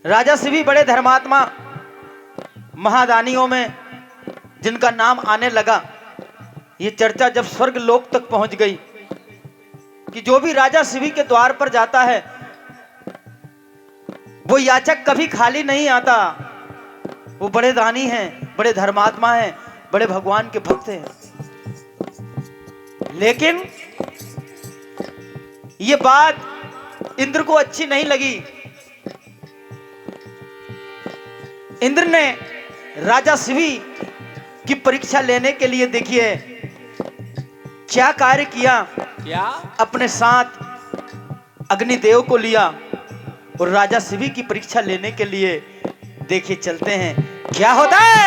राजा शिवी बड़े धर्मात्मा महादानियों में जिनका नाम आने लगा। ये चर्चा जब स्वर्ग लोक तक पहुंच गई कि जो भी राजा शिवी के द्वार पर जाता है वो याचक कभी खाली नहीं आता। वो बड़े दानी हैं, बड़े धर्मात्मा हैं, बड़े भगवान के भक्त हैं। लेकिन ये बात इंद्र को अच्छी नहीं लगी। इंद्र ने राजा शिवी की परीक्षा लेने के लिए देखिए क्या कार्य किया। क्या? अपने साथ अग्निदेव को लिया और राजा शिवी की परीक्षा लेने के लिए देखिए चलते हैं क्या होता है।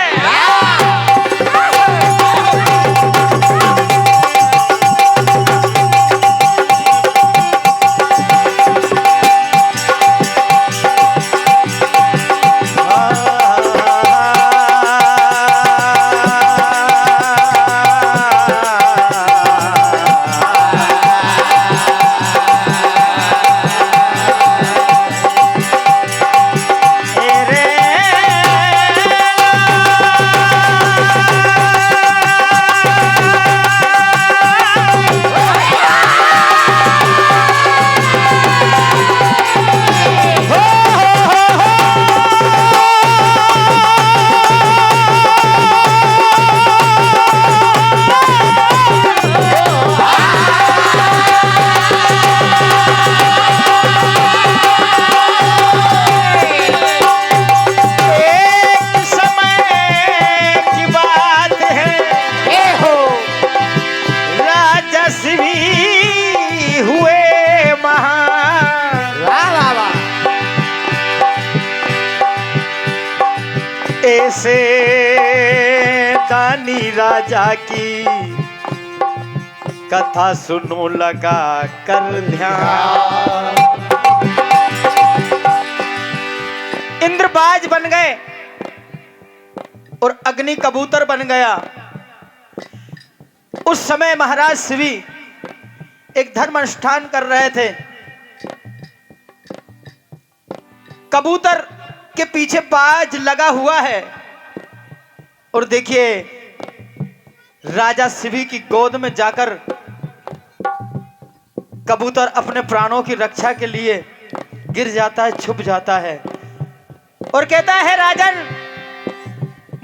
ऐसे दानी राजा की कथा सुनो लगा कर ध्यान। इंद्रबाज बन गए और अग्नि कबूतर बन गया। उस समय महाराज शिवी एक धर्म अनुष्ठान कर रहे थे। कबूतर के पीछे बाज लगा हुआ है और देखिए राजा शिवी की गोद में जाकर कबूतर अपने प्राणों की रक्षा के लिए गिर जाता है, छुप जाता है और कहता है राजन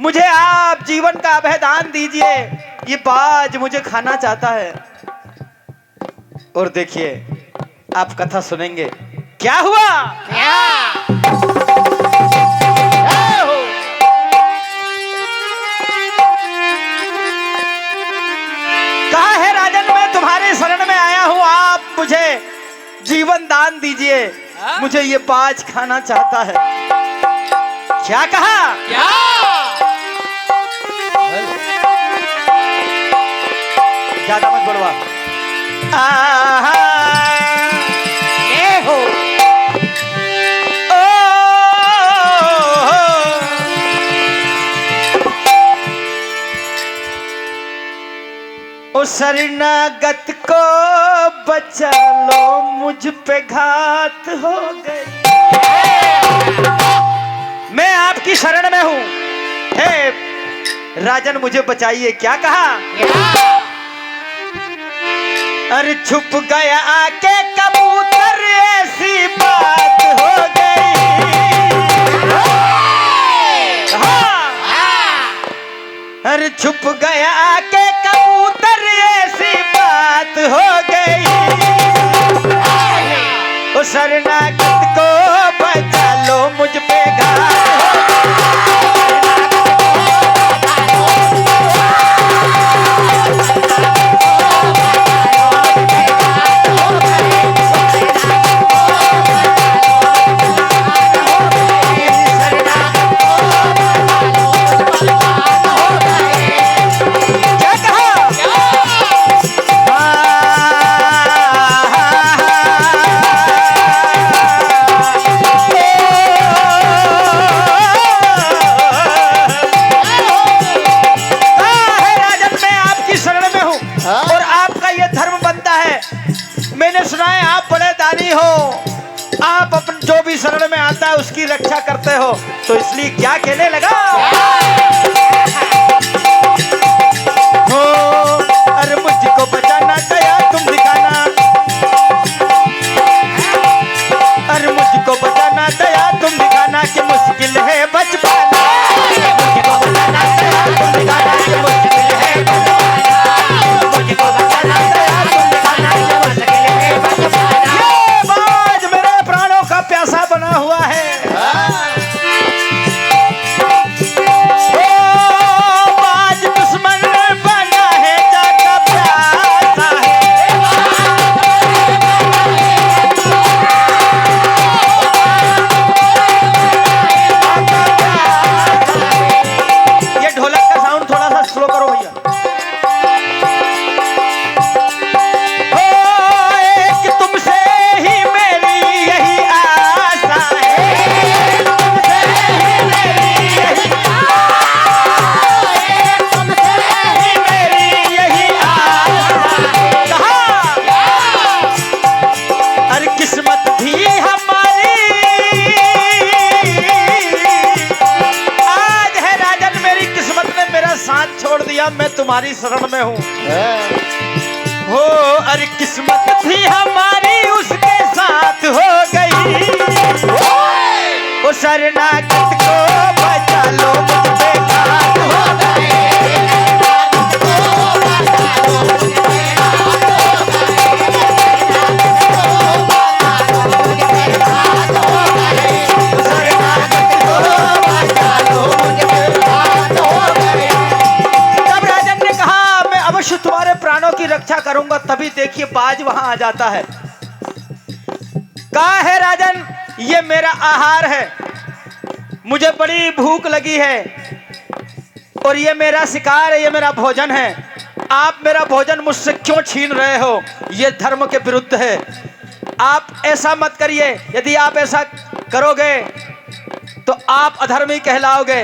मुझे आप जीवन का अभयदान दीजिए, ये बाज मुझे खाना चाहता है। और देखिए आप कथा सुनेंगे क्या हुआ। कहा है राजन मैं तुम्हारे शरण में आया हूं, आप मुझे जीवन दान दीजिए, मुझे ये बाज खाना चाहता है। क्या कहा? क्या? ज्यादा मत बढ़वा। ये हो ओ शरणागत को बचा लो, मुझ पे घात हो गई। मैं आपकी शरण में हूं, हे राजन मुझे बचाइए। क्या कहा? अरे छुप गया आके कबूतर, ऐसी बात हो गई। अरे छुप गया आके कबूतर, ऐसी बात हो गई। ओ शरणागत को बचा लो, मुझ पे घात हो गई। शरण में आता सदा उसकी रक्षा करते हो, तो इसलिए क्या कहने लगा? हो अरे मुझको बचाना, दया तुम दिखाना, अरे मुझको बचाना, दया तुम दिखाना कि मुश्किल है बच पाना, मुझको बचाना, दया तुम दिखाना कि मुश्किल है बच पाना, मुझको बचाना, दया तुम दिखाना कि मुश्किल है बच पाना। ये बाज मेरे प्राणों का प्यासा बना हुआ है। मैं तुम्हारी शरण में हूँ। हो अरे किस्मत थी हमारी उसके साथ हो गई, वो शरणागत को बचा लो मुझ पे घात हो गए, तुम्हारे प्राणों की रक्षा करूंगा। तभी देखिए बाज वहां आ जाता है। कहा है राजन, ये मेरा आहार है, मुझे बड़ी भूख लगी है और ये मेरा शिकार है, ये मेरा भोजन है। आप मेरा भोजन मुझसे क्यों छीन रहे हो? ये धर्म के विरुद्ध है। आप ऐसा मत करिए, यदि आप ऐसा करोगे तो आप अधर्मी कहलाओगे।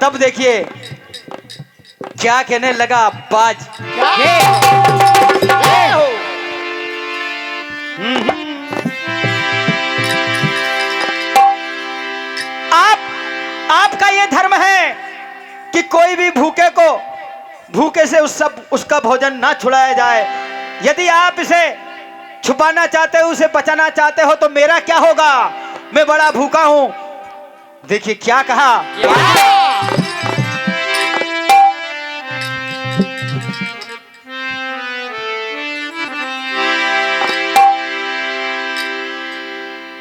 तब देखिए क्या कहने लगा बाज। आपका ये धर्म है कि कोई भी भूखे से उसका भोजन ना छुड़ाया जाए। यदि आप इसे छुपाना चाहते हो, उसे बचाना चाहते हो, तो मेरा क्या होगा? मैं बड़ा भूखा हूं। देखिए क्या कहा।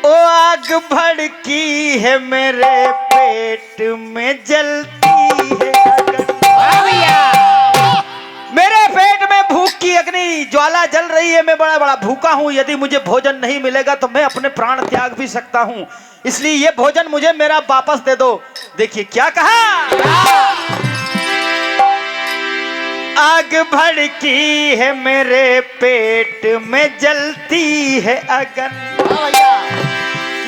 आग भड़की है मेरे पेट में, जलती है मेरे पेट में भूख की अग्नि ज्वाला जल रही है। मैं बड़ा भूखा हूं। यदि मुझे भोजन नहीं मिलेगा तो मैं अपने प्राण त्याग भी सकता हूं। इसलिए ये भोजन मुझे मेरा वापस दे दो। देखिए क्या कहा। आग भड़की है मेरे पेट में, जलती है अग्नि,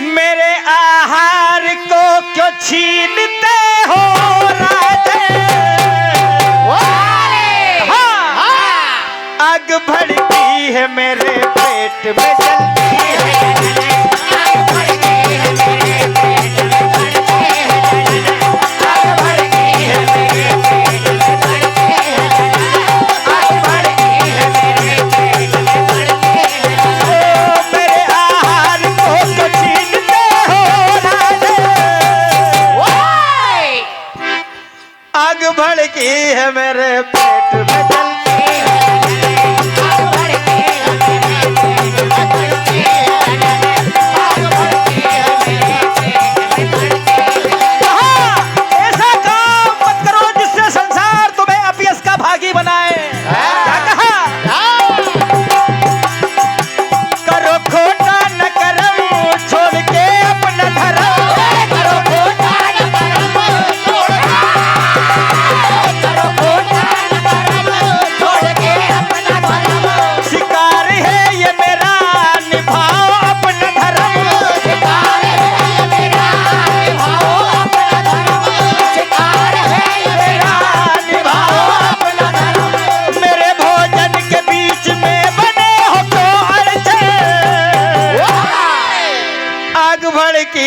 मेरे आहार को क्यों छीनते हो राधे। आग भड़की है मेरे पेट में, जलती है, आग भड़की है मेरे पेट में, जलती है, आग भड़की है मेरे पेट में, जलती है, आग भड़की है मेरे पेट में, जलती है। ओ मेरे आहार को क्यों छीनते हो राधे। आग भड़की है मेरे पेट में, जलती है,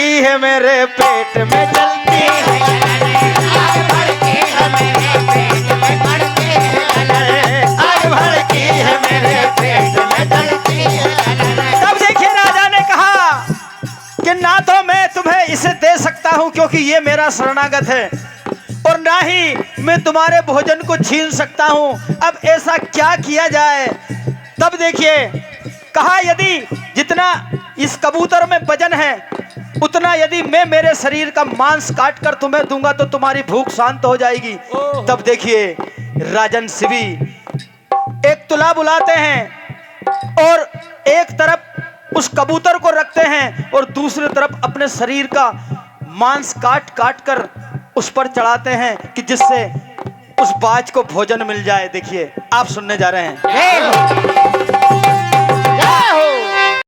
भड़की है मेरे पेट में जलती है, आग भड़की है मेरे पेट में भड़की है, आग भड़की है मेरे पेट में जलती है। तब देखिए राजा ने कहा कि ना तो मैं तुम्हें इसे दे सकता हूं क्योंकि ये मेरा शरणागत है, और ना ही मैं तुम्हारे भोजन को छीन सकता हूं। अब ऐसा क्या किया जाए? तब देखिए कहा यदि जितना इस कबूतर में वजन है उतना यदि मैं मेरे शरीर का मांस काट कर तुम्हें दूंगा तो तुम्हारी भूख शांत हो जाएगी। तब देखिए राजन शिवी एक तुला बुलाते हैं और एक तरफ उस कबूतर को रखते हैं और दूसरी तरफ अपने शरीर का मांस काट काट कर उस पर चढ़ाते हैं कि जिससे उस बाज को भोजन मिल जाए। देखिए आप सुनने जा रहे हैं।